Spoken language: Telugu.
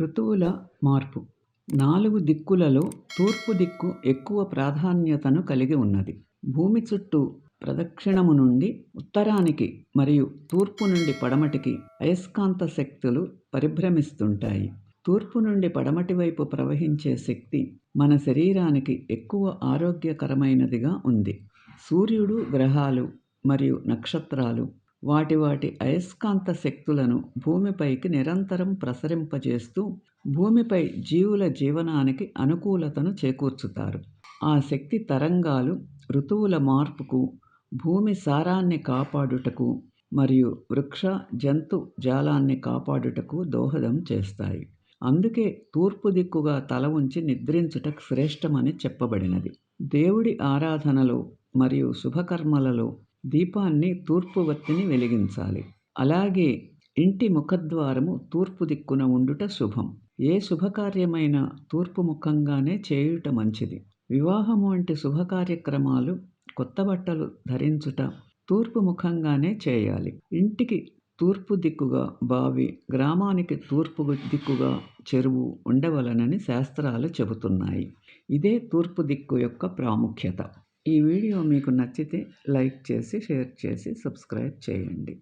ఋతువుల మార్పు. 4 దిక్కులలో తూర్పు దిక్కు ఎక్కువ ప్రాధాన్యతను కలిగి ఉన్నది. భూమి చుట్టూ ప్రదక్షిణము నుండి ఉత్తరానికి మరియు తూర్పు నుండి పడమటికి అయస్కాంత శక్తులు పరిభ్రమిస్తుంటాయి. తూర్పు నుండి పడమటి వైపు ప్రవహించే శక్తి మన శరీరానికి ఎక్కువ ఆరోగ్యకరమైనదిగా ఉంది. సూర్యుడు, గ్రహాలు మరియు నక్షత్రాలు వాటి అయస్కాంత శక్తులను భూమిపైకి నిరంతరం ప్రసరింపజేస్తూ భూమిపై జీవుల జీవనానికి అనుకూలతను చేకూర్చుతారు. ఆ శక్తి తరంగాలు ఋతువుల మార్పుకు, భూమి సారాన్ని కాపాడుటకు మరియు వృక్ష జంతు జాలాన్ని కాపాడుటకు దోహదం చేస్తాయి. అందుకే తూర్పు దిక్కుగా తల ఉంచి నిద్రించుట శ్రేష్టమని చెప్పబడినది. దేవుడి ఆరాధనలో మరియు శుభకర్మలలో దీపాన్ని తూర్పు వత్తిని వెలిగించాలి. అలాగే ఇంటి ముఖద్వారము తూర్పు దిక్కున ఉండుట శుభం. ఏ శుభకార్యమైనా తూర్పు ముఖంగానే చేయుట మంచిది. వివాహం వంటి శుభకార్యక్రమాలు, కొత్త బట్టలు ధరించుట తూర్పు ముఖంగానే చేయాలి. ఇంటికి తూర్పు దిక్కుగా బావి, గ్రామానికి తూర్పు దిక్కుగా చెరువు ఉండవలనని శాస్త్రాలు చెబుతున్నాయి. ఇదే తూర్పు దిక్కు యొక్క ప్రాముఖ్యత. ఈ వీడియో మీకు నచ్చితే లైక్ చేసి, షేర్ చేసి, సబ్స్క్రైబ్ చేయండి.